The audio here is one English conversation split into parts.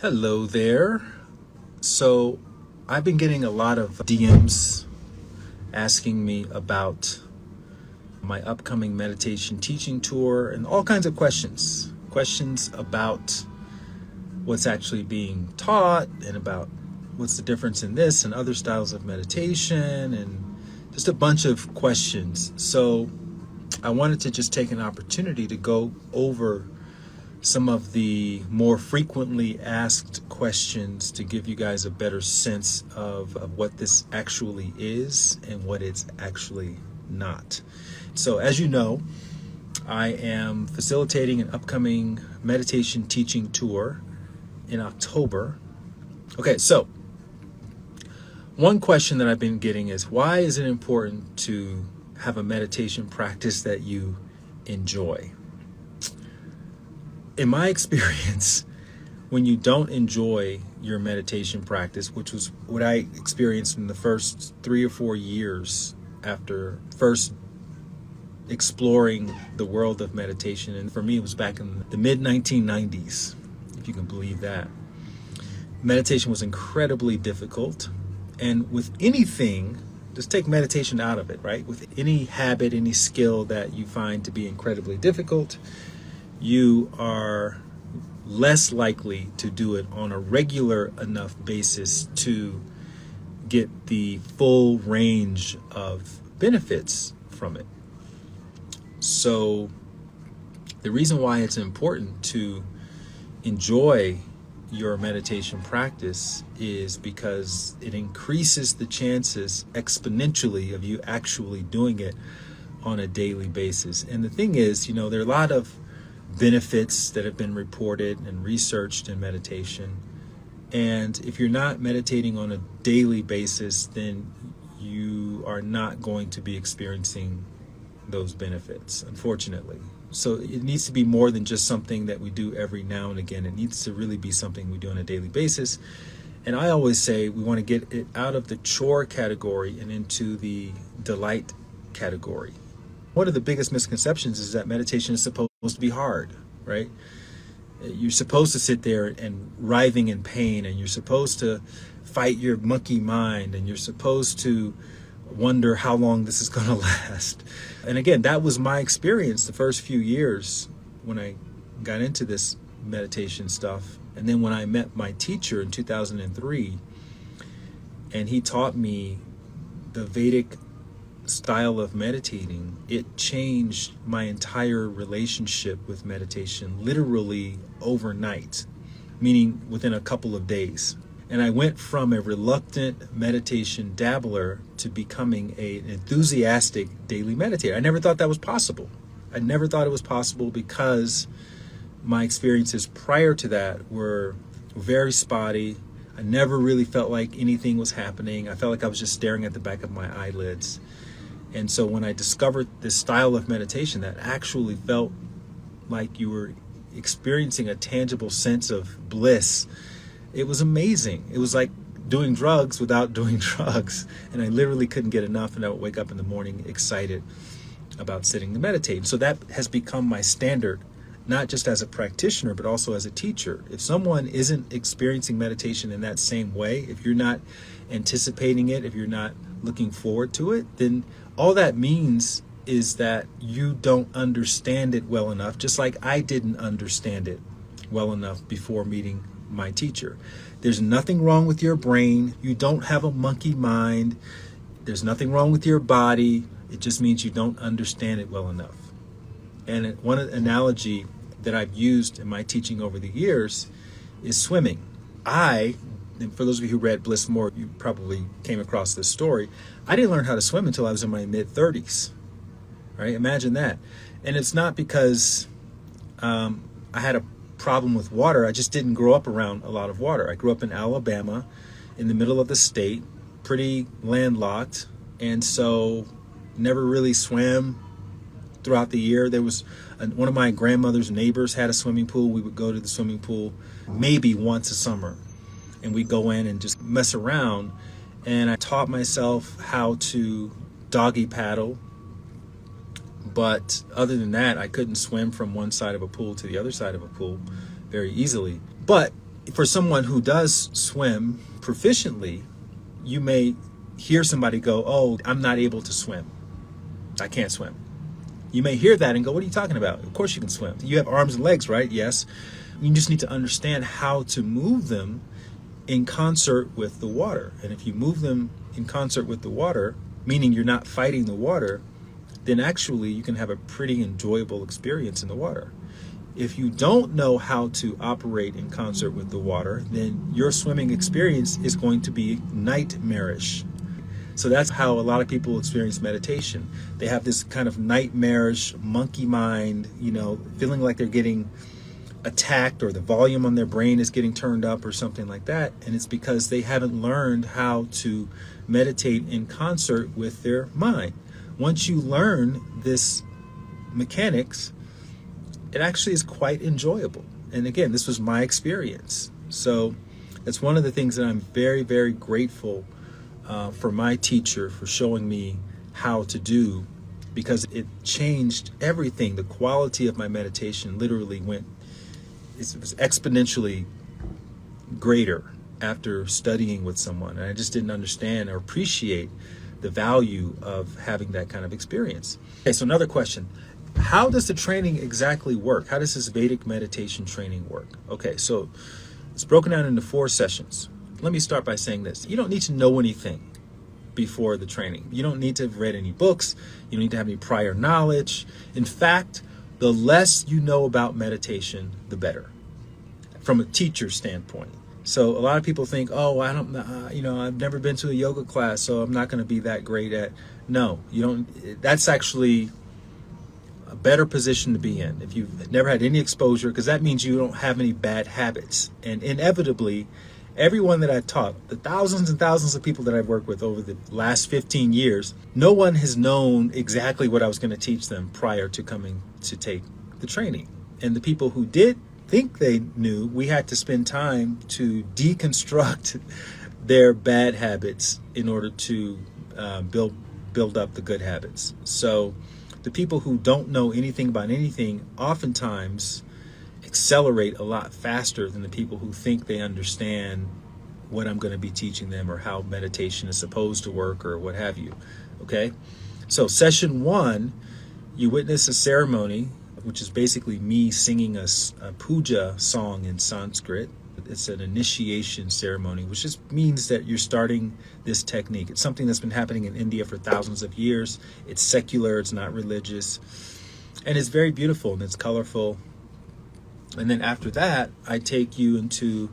Hello there. So I've been getting a lot of DMs asking me about my upcoming meditation teaching tour and all kinds of questions. Questions about what's actually being taught and about what's the difference in this and other styles of meditation and just a bunch of questions. So I wanted to just take an opportunity to go over some of the more frequently asked questions to give you guys a better sense of what this actually is and what it's actually not. So as you know, I am facilitating an upcoming meditation teaching tour in October. Okay, so one question that I've been getting is, why is it important to have a meditation practice that you enjoy? In my experience, when you don't enjoy your meditation practice, which was what I experienced in the first 3 or 4 years after first exploring the world of meditation, and for me it was back in the mid-1990s, if you can believe that. Meditation was incredibly difficult, and with anything, just take meditation out of it, right? With any habit, any skill that you find to be incredibly difficult, you are less likely to do it on a regular enough basis to get the full range of benefits from it. So the reason why it's important to enjoy your meditation practice is because it increases the chances exponentially of you actually doing it on a daily basis. And the thing is, there are a lot of benefits that have been reported and researched in meditation. And if you're not meditating on a daily basis, then you are not going to be experiencing those benefits, unfortunately. So it needs to be more than just something that we do every now and again. It needs to really be something we do on a daily basis. And I always say we want to get it out of the chore category and into the delight category. One of the biggest misconceptions is that meditation is supposed to be hard, right? You're supposed to sit there and writhing in pain, and you're supposed to fight your monkey mind, and you're supposed to wonder how long this is going to last. And again, that was my experience the first few years when I got into this meditation stuff. And then when I met my teacher in 2003, and he taught me the Vedic style of meditating, it changed my entire relationship with meditation literally overnight, meaning within a couple of days. And I went from a reluctant meditation dabbler to becoming an enthusiastic daily meditator. I never thought that was possible. I never thought it was possible because my experiences prior to that were very spotty. I never really felt like anything was happening. I felt like I was just staring at the back of my eyelids. And so when I discovered this style of meditation that actually felt like you were experiencing a tangible sense of bliss, it was amazing. It was like doing drugs without doing drugs. And I literally couldn't get enough, and I would wake up in the morning excited about sitting to meditate. So that has become my standard, not just as a practitioner, but also as a teacher. If someone isn't experiencing meditation in that same way, if you're not anticipating it, if you're not looking forward to it, then all that means is that you don't understand it well enough, just like I didn't understand it well enough before meeting my teacher. There's nothing wrong with your brain. You don't have a monkey mind. There's nothing wrong with your body. It just means you don't understand it well enough. And one analogy that I've used in my teaching over the years is swimming. And for those of you who read Bliss More, you probably came across this story. I didn't learn how to swim until I was in my mid-30s, right? Imagine that. And it's not because I had a problem with water. I just didn't grow up around a lot of water. I grew up in Alabama, in the middle of the state, pretty landlocked, and so never really swam throughout the year. There was one of my grandmother's neighbors had a swimming pool. We would go to the swimming pool maybe once a summer, and we'd go in and just mess around. And I taught myself how to doggy paddle, but other than that, I couldn't swim from one side of a pool to the other side of a pool very easily. But for someone who does swim proficiently, you may hear somebody go, "Oh, I'm not able to swim. I can't swim." You may hear that and go, "What are you talking about? Of course you can swim. You have arms and legs, right?" Yes. You just need to understand how to move them in concert with the water. And if you move them in concert with the water, meaning you're not fighting the water, then actually you can have a pretty enjoyable experience in the water. If you don't know how to operate in concert with the water, then your swimming experience is going to be nightmarish. So that's how a lot of people experience meditation. They have this kind of nightmarish monkey mind, feeling like they're getting attacked, or the volume on their brain is getting turned up or something like that. And it's because they haven't learned how to meditate in concert with their mind. Once you learn this mechanics, it actually is quite enjoyable. And again, this was my experience. So it's one of the things that I'm very, very grateful for my teacher for showing me how to do, because it changed everything. The quality of my meditation literally it was exponentially greater after studying with someone. And I just didn't understand or appreciate the value of having that kind of experience. Okay, so another question. How does the training exactly work? How does this Vedic meditation training work? Okay, so it's broken down into 4 sessions. Let me start by saying this. You don't need to know anything before the training. You don't need to have read any books. You don't need to have any prior knowledge. In fact, the less you know about meditation, the better, from a teacher standpoint. So a lot of people think, "Oh, I don't, I've never been to a yoga class, so I'm not going to be that great at." No, you don't. That's actually a better position to be in if you've never had any exposure, because that means you don't have any bad habits. And inevitably, everyone that I've taught, the thousands and thousands of people that I've worked with over the last 15 years, no one has known exactly what I was going to teach them prior to coming to take the training. And the people who did think they knew, we had to spend time to deconstruct their bad habits in order to build up the good habits. So the people who don't know anything about anything oftentimes accelerate a lot faster than the people who think they understand what I'm going to be teaching them, or how meditation is supposed to work, or what have you. Okay, so session 1, you witness a ceremony, which is basically me singing a puja song in Sanskrit. It's an initiation ceremony, which just means that you're starting this technique. It's something that's been happening in India for thousands of years. It's secular, it's not religious, and it's very beautiful and it's colorful. And then after that, I take you into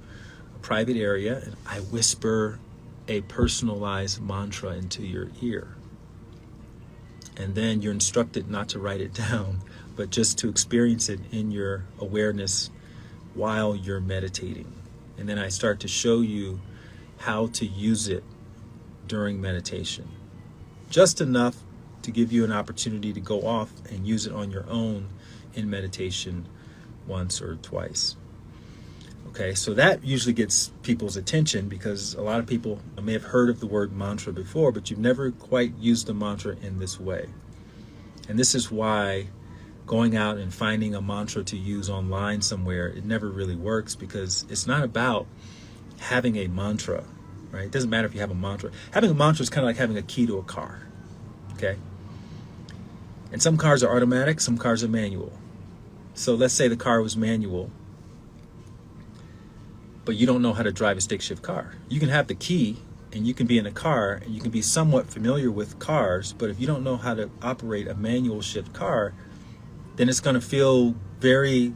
a private area and I whisper a personalized mantra into your ear. And then you're instructed not to write it down, but just to experience it in your awareness while you're meditating. And then I start to show you how to use it during meditation. Just enough to give you an opportunity to go off and use it on your own in meditation once or twice. Okay, so that usually gets people's attention, because a lot of people may have heard of the word mantra before, but you've never quite used the mantra in this way. And this is why going out and finding a mantra to use online somewhere, it never really works, because it's not about having a mantra, right? It doesn't matter if you have a mantra. Having a mantra is kind of like having a key to a car, okay? And some cars are automatic, some cars are manual. So let's say the car was manual, but you don't know how to drive a stick shift car. You can have the key and you can be in a car and you can be somewhat familiar with cars, but if you don't know how to operate a manual shift car, then it's going to feel very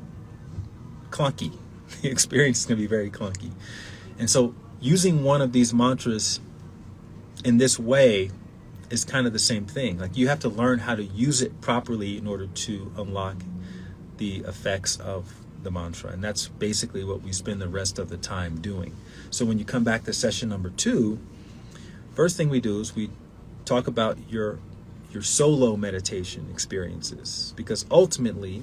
clunky. The experience is going to be very clunky. And so using one of these mantras in this way is kind of the same thing. Like, you have to learn how to use it properly in order to unlock the effects of the mantra. And that's basically what we spend the rest of the time doing. So when you come back to session number 2, first thing we do is we talk about your solo meditation experiences, because ultimately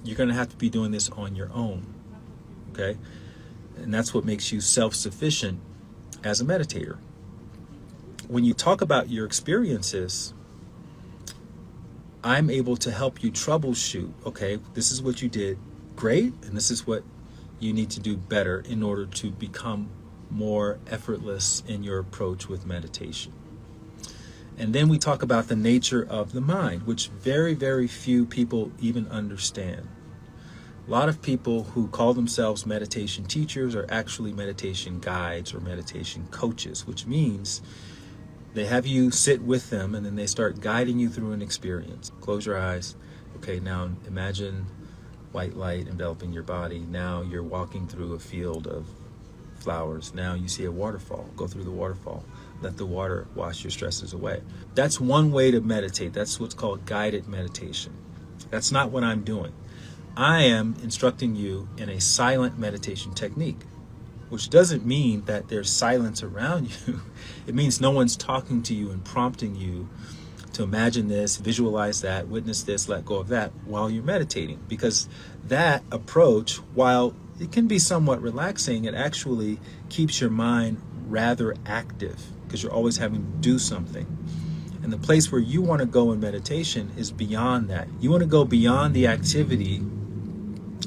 you're going to have to be doing this on your own, okay? And that's what makes you self-sufficient as a meditator. When you talk about your experiences, I'm able to help you troubleshoot. Okay, this is what you did great, and this is what you need to do better in order to become more effortless in your approach with meditation. And then we talk about the nature of the mind, which very, very few people even understand. A lot of people who call themselves meditation teachers are actually meditation guides or meditation coaches, which means they have you sit with them and then they start guiding you through an experience. Close your eyes. Okay, now imagine white light enveloping your body. Now you're walking through a field of flowers. Now you see a waterfall. Go through the waterfall. Let the water wash your stresses away. That's one way to meditate. That's what's called guided meditation. That's not what I'm doing. I am instructing you in a silent meditation technique, which doesn't mean that there's silence around you. It means no one's talking to you and prompting you to imagine this, visualize that, witness this, let go of that while you're meditating. Because that approach, while it can be somewhat relaxing, it actually keeps your mind rather active because you're always having to do something. And the place where you want to go in meditation is beyond that. You want to go beyond the activity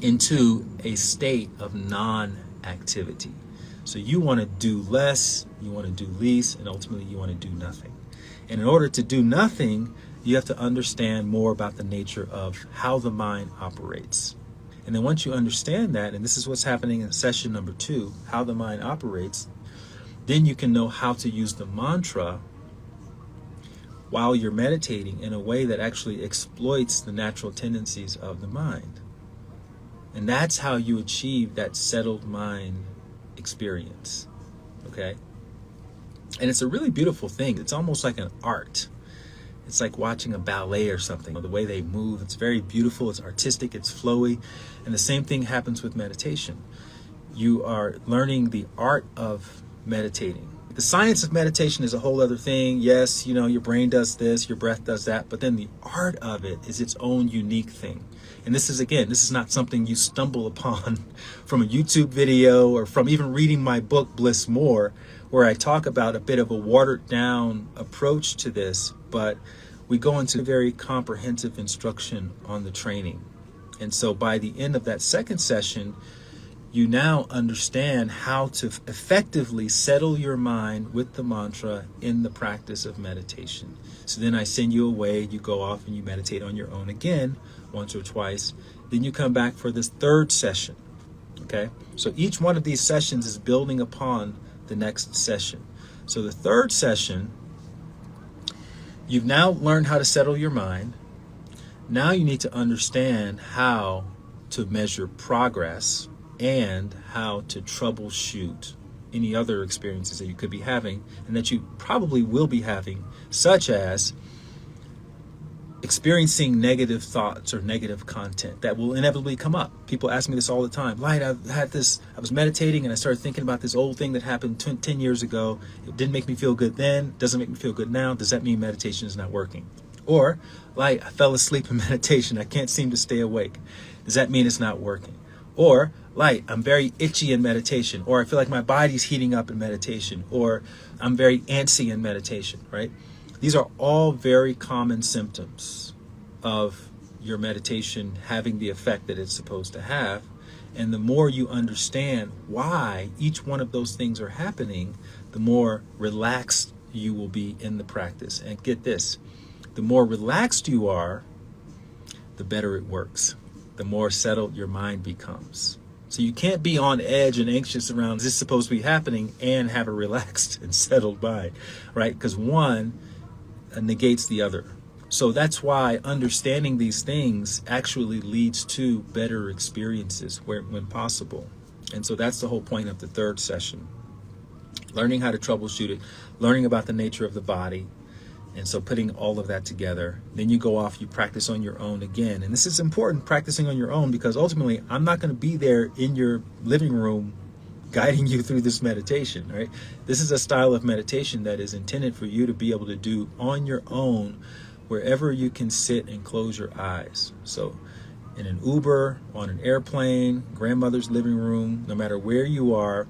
into a state of non-activity. So you want to do less, you want to do least, and ultimately you want to do nothing. And in order to do nothing, you have to understand more about the nature of how the mind operates. And then once you understand that, and this is what's happening in session number 2, how the mind operates, then you can know how to use the mantra while you're meditating in a way that actually exploits the natural tendencies of the mind. And that's how you achieve that settled mind experience, okay? And it's a really beautiful thing. It's almost like an art. It's like watching a ballet or something. The way they move, it's very beautiful, it's artistic, it's flowy. And the same thing happens with meditation. You are learning the art of meditating. The science of meditation is a whole other thing. Yes, your brain does this, your breath does that, but then the art of it is its own unique thing. And this is not something you stumble upon from a YouTube video or from even reading my book, Bliss More, where I talk about a bit of a watered down approach to this, but we go into very comprehensive instruction on the training. And so by the end of that second session, you now understand how to effectively settle your mind with the mantra in the practice of meditation. So then I send you away, you go off and you meditate on your own again, once or twice. Then you come back for this third session, okay? So each one of these sessions is building upon the next session. So the third session, you've now learned how to settle your mind. Now you need to understand how to measure progress and how to troubleshoot any other experiences that you could be having and that you probably will be having, such as experiencing negative thoughts or negative content that will inevitably come up. People ask me this all the time. Light, I was meditating and I started thinking about this old thing that happened 10 years ago. It didn't make me feel good then, doesn't make me feel good now. Does that mean meditation is not working? Or, Light, I fell asleep in meditation. I can't seem to stay awake. Does that mean it's not working? Or, Light, I'm very itchy in meditation, or I feel like my body's heating up in meditation, or I'm very antsy in meditation, right? These are all very common symptoms of your meditation having the effect that it's supposed to have. And the more you understand why each one of those things are happening, the more relaxed you will be in the practice. And get this, the more relaxed you are, the better it works, the more settled your mind becomes. So you can't be on edge and anxious around, is this supposed to be happening, and have a relaxed and settled mind, right? Because one negates the other. So that's why understanding these things actually leads to better experiences when possible. And so that's the whole point of the third session. Learning how to troubleshoot it, learning about the nature of the body. And so putting all of that together, then you go off, you practice on your own again. And this is important, practicing on your own, because ultimately I'm not going to be there in your living room guiding you through this meditation, right? This is a style of meditation that is intended for you to be able to do on your own wherever you can sit and close your eyes. So in an Uber, on an airplane, grandmother's living room, no matter where you are,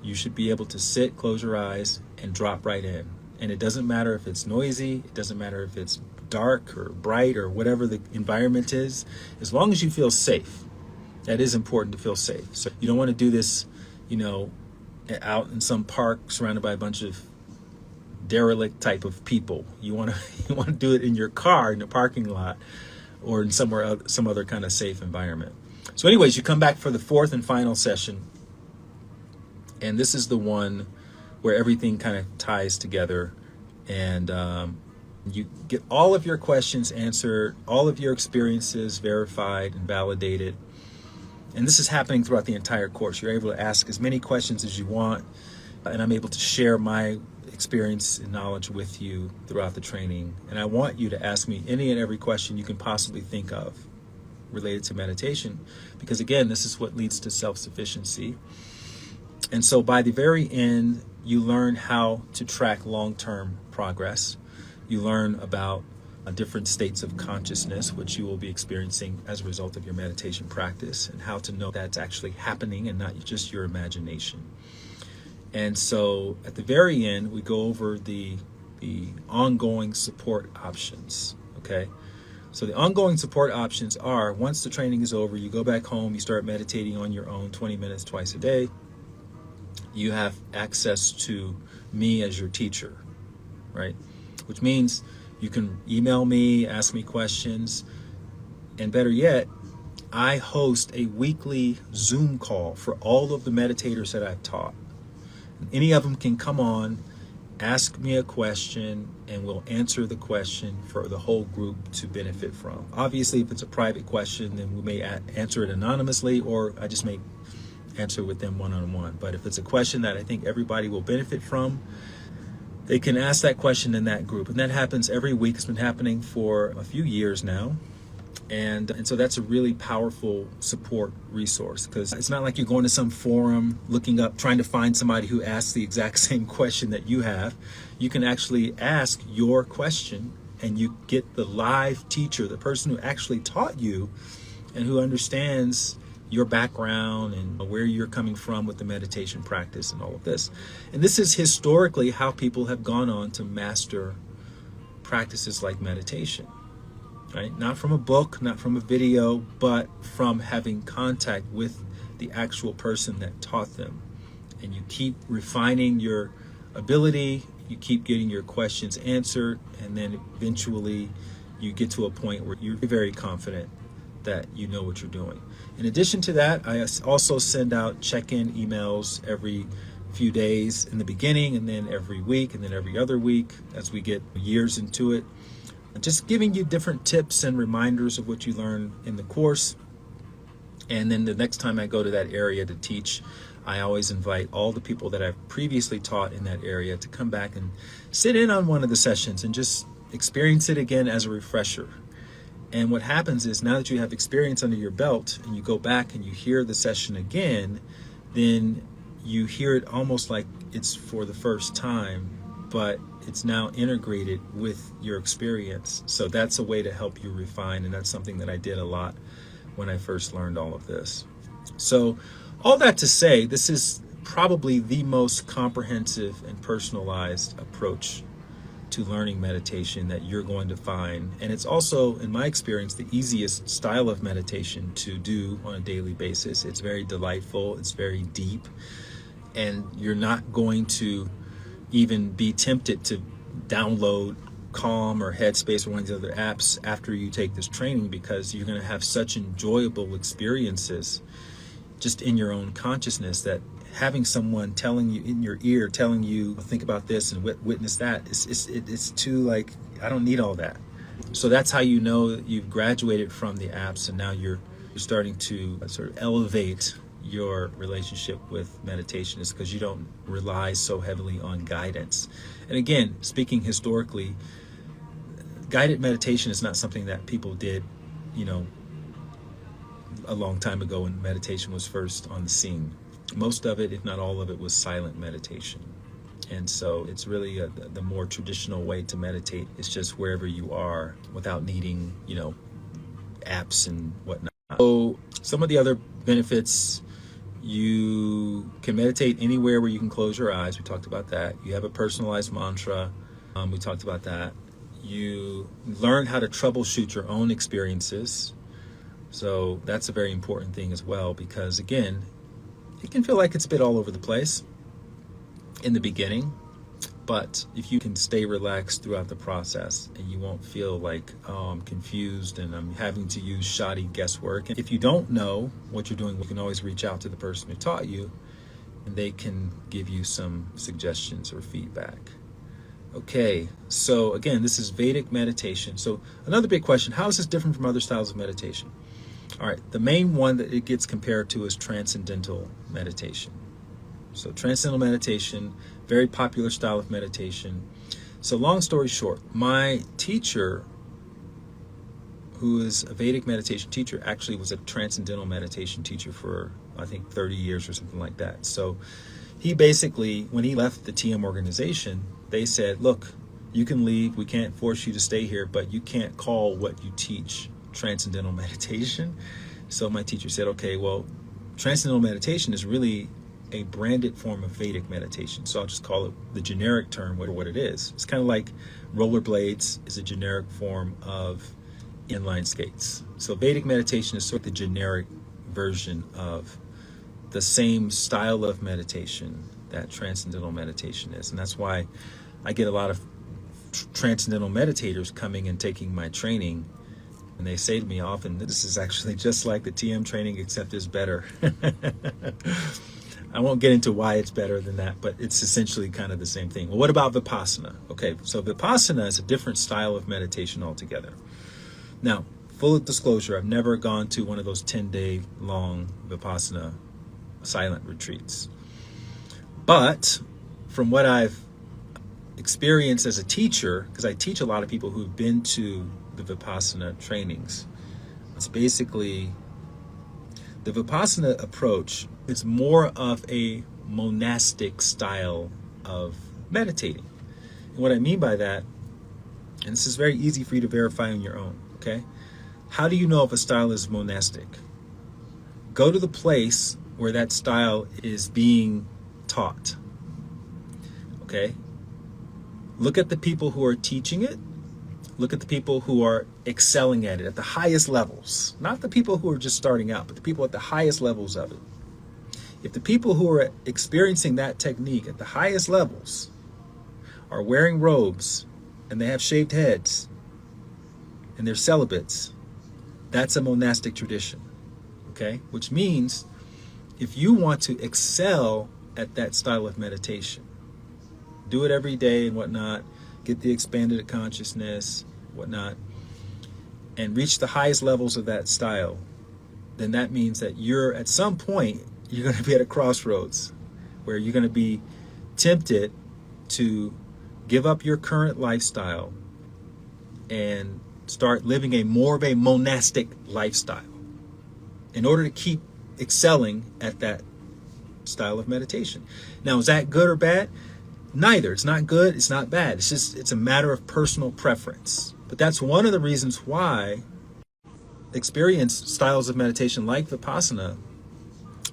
you should be able to sit, close your eyes, and drop right in. And it doesn't matter if it's noisy, it doesn't matter if it's dark or bright or whatever the environment is, as long as you feel safe. That is important to feel safe. So you don't want to do this, you know, out in some park surrounded by a bunch of derelict type of people. You want to you want to do it in your car in the parking lot or in some other kind of safe environment. So anyways, you come back for the fourth and final session, and this is the one where everything kind of ties together, and you get all of your questions answered, all of your experiences verified and validated. And this is happening throughout the entire course. You're able to ask as many questions as you want, and I'm able to share my experience and knowledge with you throughout the training. And I want you to ask me any and every question you can possibly think of related to meditation, because again, this is what leads to self-sufficiency. And so by the very end, you learn how to track long-term progress. You learn about different states of consciousness, which you will be experiencing as a result of your meditation practice, and how to know that's actually happening and not just your imagination. And so at the very end, we go over the ongoing support options, okay? So the ongoing support options are, once the training is over, you go back home, you start meditating on your own 20 minutes twice a day. You have access to me as your teacher, right? Which means you can email me, ask me questions, and better yet, I host a weekly Zoom call for all of the meditators that I've taught. Any of them can come on, ask me a question, and we'll answer the question for the whole group to benefit from. Obviously, if it's a private question, then we may answer it anonymously, or I just may answer with them one-on-one. But if it's a question that I think everybody will benefit from, they can ask that question in that group. And that happens every week. It's been happening for a few years now. And so that's a really powerful support resource, because it's not like you're going to some forum, looking up, trying to find somebody who asks the exact same question that you have. You can actually ask your question, and you get the live teacher, the person who actually taught you and who understands your background and where you're coming from with the meditation practice and all of this. And this is historically how people have gone on to master practices like meditation, right? Not from a book, not from a video, but from having contact with the actual person that taught them. And you keep refining your ability, you keep getting your questions answered, and then eventually you get to a point where you're very confident that you know what you're doing. In addition to that, I also send out check-in emails every few days in the beginning, and then every week, and then every other week as we get years into it. Just giving you different tips and reminders of what you learn in the course. And then the next time I go to that area to teach, I always invite all the people that I've previously taught in that area to come back and sit in on one of the sessions and just experience it again as a refresher. And what happens is, now that you have experience under your belt and you go back and you hear the session again, then you hear it almost like it's for the first time, but it's now integrated with your experience. So that's a way to help you refine, and that's something that I did a lot when I first learned all of this. So all that to say, this is probably the most comprehensive and personalized approach to learning meditation that you're going to find. And it's also, in my experience, the easiest style of meditation to do on a daily basis. It's very delightful, it's very deep, and you're not going to even be tempted to download Calm or Headspace or one of the other apps after you take this training, because you're going to have such enjoyable experiences just in your own consciousness, that having someone telling you in your ear, telling you, think about this and witness that, it's too, like, I don't need all that. So that's how you know that you've graduated from the apps, and now you're starting to sort of elevate your relationship with meditation, is because you don't rely so heavily on guidance. And again, speaking historically, guided meditation is not something that people did, a long time ago when meditation was first on the scene. Most of it, if not all of it, was silent meditation. And so it's really the more traditional way to meditate. It's just wherever you are without needing, apps and whatnot. So some of the other benefits, you can meditate anywhere where you can close your eyes. We talked about that. You have a personalized mantra. We talked about that. You learn how to troubleshoot your own experiences. So that's a very important thing as well, because again, it can feel like it's a bit all over the place in the beginning, but if you can stay relaxed throughout the process and you won't feel like, oh, I'm confused and I'm having to use shoddy guesswork. And if you don't know what you're doing, you can always reach out to the person who taught you and they can give you some suggestions or feedback. Okay, so again, this is Vedic meditation. So another big question, how is this different from other styles of meditation? All right, the main one that it gets compared to is transcendental meditation. So transcendental meditation, very popular style of meditation. So long story short, my teacher, who is a Vedic meditation teacher, actually was a transcendental meditation teacher for, I think, 30 years or something like that. So he basically, when he left the TM organization, they said, look, you can leave, we can't force you to stay here, but you can't call what you teach transcendental meditation. So my teacher said, okay, well, transcendental meditation is really a branded form of Vedic meditation. So I'll just call it the generic term what it is. It's kind of like rollerblades is a generic form of inline skates. So Vedic meditation is sort of the generic version of the same style of meditation that transcendental meditation is. And that's why I get a lot of transcendental meditators coming and taking my training, and they say to me often, this is actually just like the TM training, except it's better. I won't get into why it's better than that, but it's essentially kind of the same thing. Well, what about Vipassana? Okay, so Vipassana is a different style of meditation altogether. Now, full disclosure, I've never gone to one of those 10-day long Vipassana silent retreats. But from what I've experienced as a teacher, because I teach a lot of people who've been to the Vipassana trainings, it's basically the Vipassana approach. It's more of a monastic style of meditating. And what I mean by that, and this is very easy for you to verify on your own, okay? How do you know if a style is monastic? Go to the place where that style is being taught, okay? Look at the people who are teaching it. Look at the people who are excelling at it at the highest levels. Not the people who are just starting out, but the people at the highest levels of it. If the people who are experiencing that technique at the highest levels are wearing robes and they have shaved heads and they're celibates, that's a monastic tradition, okay? Which means if you want to excel at that style of meditation, do it every day and whatnot, get the expanded consciousness, whatnot, and reach the highest levels of that style, then that means that you're at some point, you're going to be at a crossroads where you're going to be tempted to give up your current lifestyle and start living a more of a monastic lifestyle in order to keep excelling at that style of meditation. Now, is that good or bad? Neither. It's not good, it's not bad. It's a matter of personal preference. But that's one of the reasons why experienced styles of meditation like Vipassana,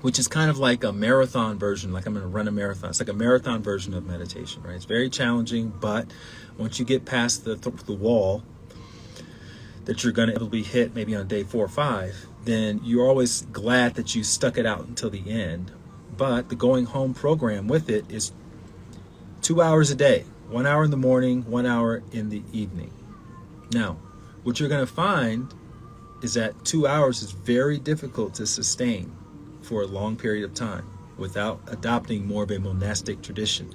which is kind of like a marathon version, like I'm going to run a marathon. It's like a marathon version of meditation, right? It's very challenging, but once you get past the wall that you're going to be hit maybe on day 4 or 5, then you're always glad that you stuck it out until the end. But the going home program with it is 2 hours a day, 1 hour in the morning, 1 hour in the evening. Now, what you're going to find is that 2 hours is very difficult to sustain for a long period of time without adopting more of a monastic tradition,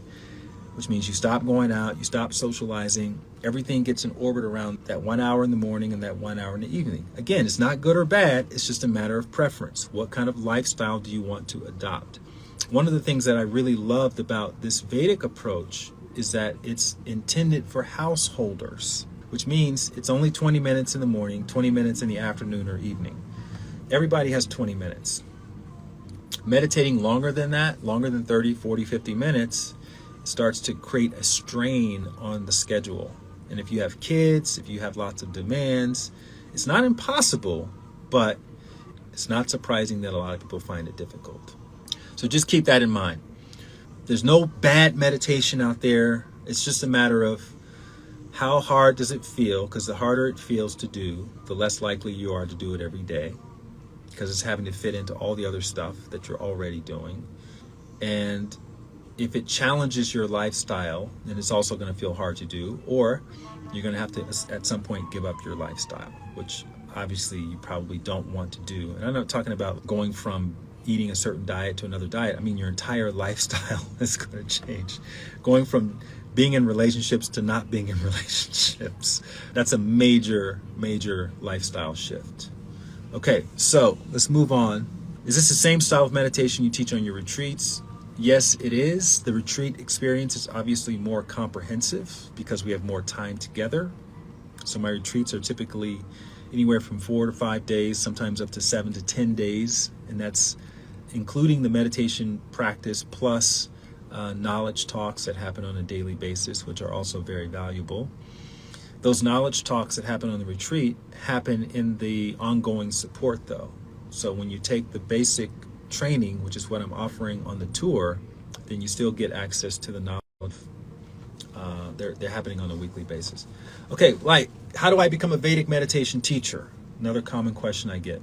which means you stop going out, you stop socializing, everything gets in orbit around that 1 hour in the morning and that 1 hour in the evening. Again, it's not good or bad, it's just a matter of preference. What kind of lifestyle do you want to adopt? One of the things that I really loved about this Vedic approach is that it's intended for householders, which means it's only 20 minutes in the morning, 20 minutes in the afternoon or evening. Everybody has 20 minutes. Meditating longer than that, longer than 30, 40, 50 minutes, starts to create a strain on the schedule. And if you have kids, if you have lots of demands, it's not impossible, but it's not surprising that a lot of people find it difficult. So just keep that in mind. There's no bad meditation out there. It's just a matter of how hard does it feel, because the harder it feels to do, the less likely you are to do it every day. because it's having to fit into all the other stuff that you're already doing. And if it challenges your lifestyle, then it's also going to feel hard to do, or you're going to have to at some point give up your lifestyle, which obviously you probably don't want to do. And I'm not talking about going from eating a certain diet to another diet. I mean, your entire lifestyle is going to change. Going from being in relationships to not being in relationships. That's a major, major lifestyle shift. Okay, so let's move on. Is this the same style of meditation you teach on your retreats? Yes, it is. The retreat experience is obviously more comprehensive because we have more time together. So my retreats are typically anywhere from 4 to 5 days, sometimes up to 7 to 10 days. And that's including the meditation practice plus knowledge talks that happen on a daily basis, which are also very valuable. Those knowledge talks that happen on the retreat happen in the ongoing support though. So when you take the basic training, which is what I'm offering on the tour, then you still get access to the knowledge. They're happening on a weekly basis. Okay, like, how do I become a Vedic meditation teacher? Another common question I get.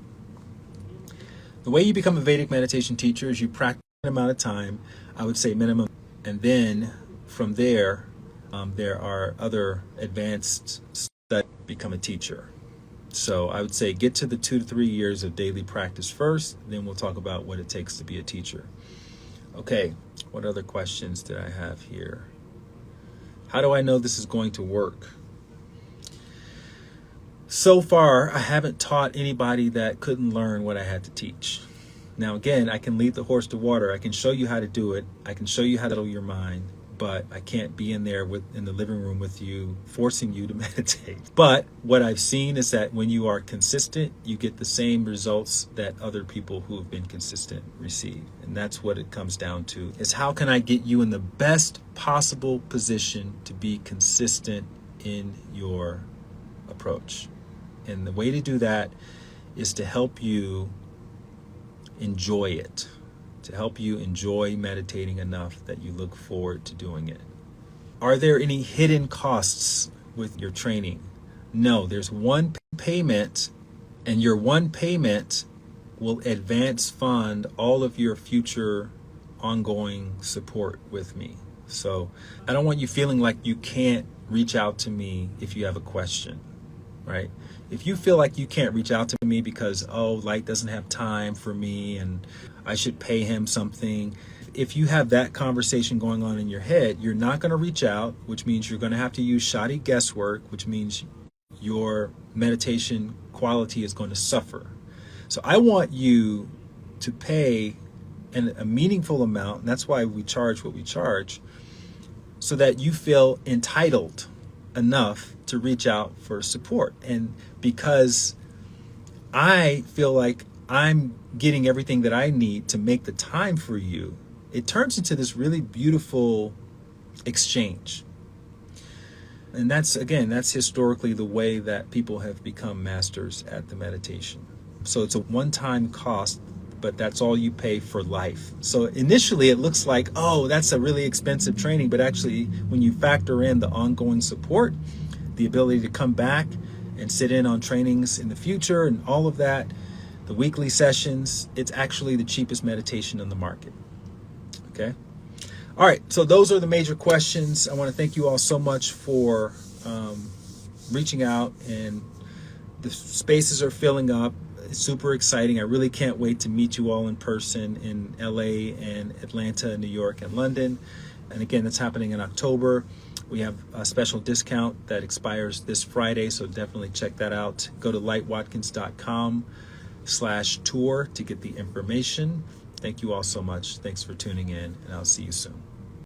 The way you become a Vedic meditation teacher is you practice an amount of time, I would say minimum, and then from there, there are other advanced studies that become a teacher. So I would say get to the 2 to 3 years of daily practice first, then we'll talk about what it takes to be a teacher. Okay, what other questions did I have here? How do I know this is going to work? So far, I haven't taught anybody that couldn't learn what I had to teach. Now again, I can lead the horse to water. I can show you how to do it. I can show you how to settle your mind. But I can't be in there in the living room with you, forcing you to meditate. But what I've seen is that when you are consistent, you get the same results that other people who have been consistent receive. And that's what it comes down to, is how can I get you in the best possible position to be consistent in your approach? And the way to do that is to help you enjoy it. To help you enjoy meditating enough that you look forward to doing it. Are there any hidden costs with your training? No, there's one payment, and your one payment will advance fund all of your future ongoing support with me. So I don't want you feeling like you can't reach out to me if you have a question, right? If you feel like you can't reach out to me because, oh, Light doesn't have time for me and I should pay him something. If you have that conversation going on in your head, you're not going to reach out, which means you're going to have to use shoddy guesswork, which means your meditation quality is going to suffer. So I want you to pay a meaningful amount, and that's why we charge what we charge, so that you feel entitled enough to reach out for support. And because I feel like I'm getting everything that I need to make the time for you, it turns into this really beautiful exchange. And that's historically the way that people have become masters at the meditation. So it's a one-time cost, but that's all you pay for life. So initially it looks like, oh, that's a really expensive training, but actually when you factor in the ongoing support, the ability to come back and sit in on trainings in the future and all of that, the weekly sessions, it's actually the cheapest meditation on the market. Okay? All right, so those are the major questions. I want to thank you all so much for reaching out, and the spaces are filling up. It's super exciting. I really can't wait to meet you all in person in LA and Atlanta, New York, and London. And again, that's happening in October. We have a special discount that expires this Friday, so definitely check that out. Go to lightwatkins.com/tour to get the information. Thank you all so much. Thanks for tuning in, and I'll see you soon.